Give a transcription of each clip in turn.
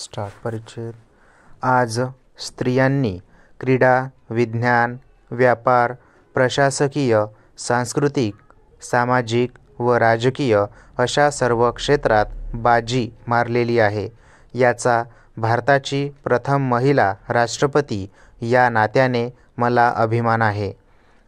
Start परिच्छेद। आज स्त्रियांनी क्रीडा, विज्ञान, व्यापार, प्रशासकीय, सांस्कृतिक, सामाजिक व राजकीय अशा सर्व क्षेत्रात बाजी मारलेली आहे। याचा भारताची प्रथम महिला राष्ट्रपती या नात्याने मला अभिमान आहे।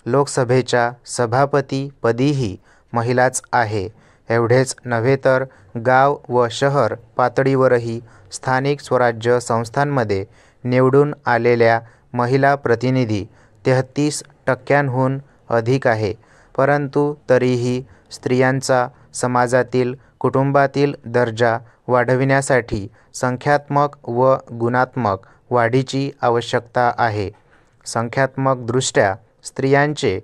लोकसभेच्या सभापतीपदीही महिलाच आहे। एवढेच नव्हे तर गाव व शहर पातळीवरही स्थानिक स्वराज्य संस्थांमध्ये निवडून आलेल्या महिला प्रतिनिधी 33% अधिक आहे। परंतु तरीही स्त्रियांचा समाजातील, कुटुंबातील दर्जा वाढविण्यासाठी संख्यात्मक व गुणात्मक वाढीची आवश्यकता आहे। संख्यात्मकदृष्ट्या स्त्रियांचे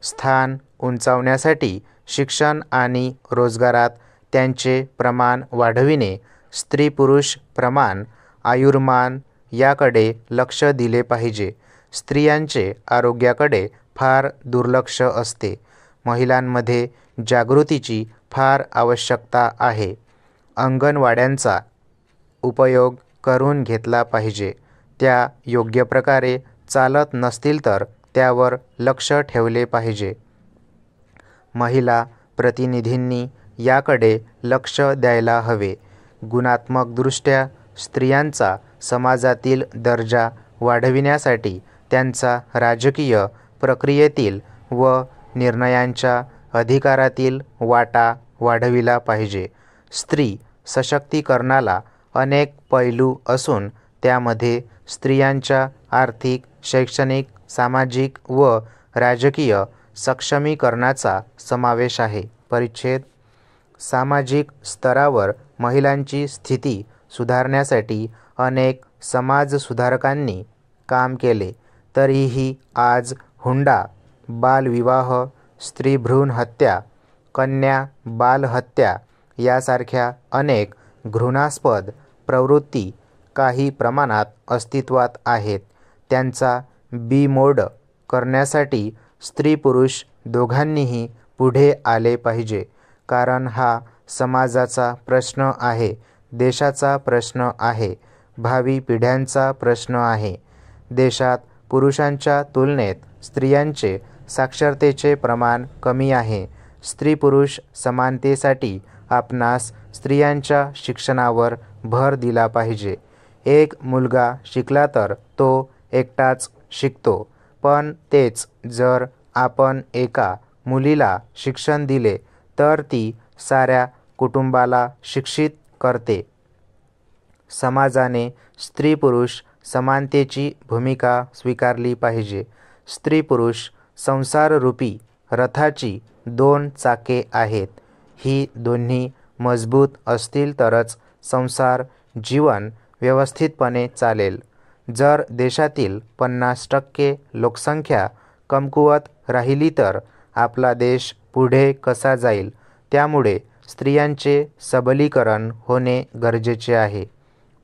स्थान उंचावण्यासाठी शिक्षण आणि रोजगारात त्यांचे प्रमाण वाढविणे, स्त्री-पुरुष प्रमाण, आयुर्मान याकडे लक्ष दिले पाहिजे। स्त्रियांचे आरोग्याकडे फार दुर्लक्ष असते। महिलांमध्ये जागृतीची फार आवश्यकता आहे। अंगणवाड्यांचा उपयोग करून घेतला पाहिजे। त्या योग्य प्रकारे चालत नसतील तर त्यावर लक्ष ठेवले पाहिजे। महिला प्रतिनिधींनी याकडे लक्ष द्यायला हवे। गुणात्मकदृष्ट्या स्त्रियांचा समाजातील दर्जा वाढविण्यासाठी त्यांचा राजकीय प्रक्रियेतील व निर्णयांच्या अधिकारातील वाटा वाढविला पाहिजे। स्त्री सशक्तीकरणाला अनेक पैलू असून त्यामध्ये स्त्रियांच्या आर्थिक, शैक्षणिक, सामाजिक व राजकीय सक्षमीकरणाचा समावेश आहे। परिच्छेद। सामाजिक स्तरावर महिलांची स्थिती सुधारण्यासाठी अनेक समाजसुधारकांनी काम केले, तरीही आज हुंडा, बालविवाह, स्त्रीभ्रूण हत्या, कन्या बालहत्या यासारख्या अनेक घृणास्पद प्रवृत्ती काही प्रमाणात अस्तित्वात आहेत। त्यांचा बीमोड करण्यासाठी स्त्री-पुरुष दोघांनीही पुढे आले पाहिजे, कारण हा समाजाचा प्रश्न आहे, देशाचा प्रश्न आहे, भावी पिढ्यांचा प्रश्न आहे। देशात पुरुषांच्या तुलनेत स्त्रियांचे साक्षरतेचे प्रमाण कमी आहे। स्त्री-पुरुष समानतेसाठी आपणास स्त्रियांच्या शिक्षणावर भर दिला पाहिजे। एक मुलगा शिकला तर तो एकटाच शिकतो, पण तेच जर आपण एका मुलीला शिक्षण दिले तर ती साऱ्या कुटुंबाला शिक्षित करते। समाजाने स्त्री-पुरुष समानतेची भूमिका स्वीकारली पाहिजे। स्त्री-पुरुष संसाररूपी रथाची 2 चाके आहेत। ही दोन्ही मजबूत असतील तरच संसार जीवन व्यवस्थितपणे चालेल। जर देशातील 50% लोकसंख्या कमकुवत राहिली तर आपला देश पुढे कसा जाईल? त्यामुळे स्त्रियांचे सबलीकरण होणे गरजेचे आहे।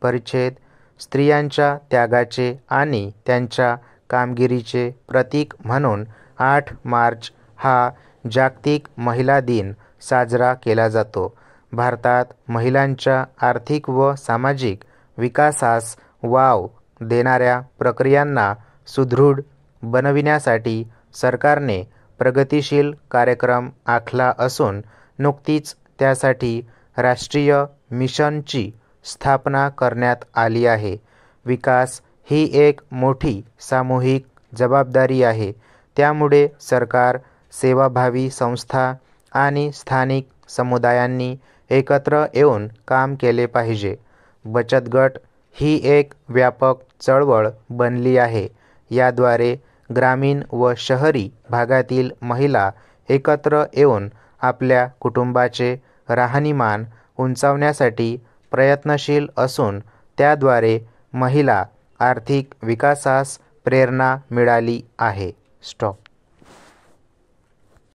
परिच्छेद। स्त्रियांच्या त्यागाचे आणि त्यांच्या कामगिरीचे प्रतीक म्हणून 8 मार्च हा जागतिक महिला दिन साजरा केला जातो। भारतात महिलांच्या आर्थिक व सामाजिक विकासास वाव देणाऱ्या प्रक्रियांना सुदृढ बनविण्यासाठी सरकारने प्रगतिशील कार्यक्रम आखला असून नुकतीच त्यासाठी राष्ट्रीय मिशनची स्थापना करण्यात आली आहे। विकास ही एक मोठी सामूहिक जबाबदारी आहे। त्यामुळे सरकार, सेवाभावी संस्था आणि स्थानिक समुदायांनी एकत्र येऊन काम केले पाहिजे। बचत गट ही एक व्यापक चळवळ बनली आहे। याद्वारे ग्रामीण व शहरी भागातील महिला एकत्र येऊन आपल्या कुटुंबाचे राहणीमान उंचावण्यासाठी प्रयत्नशील असून त्याद्वारे महिला आर्थिक विकासास प्रेरणा मिळाली आहे। स्टॉप।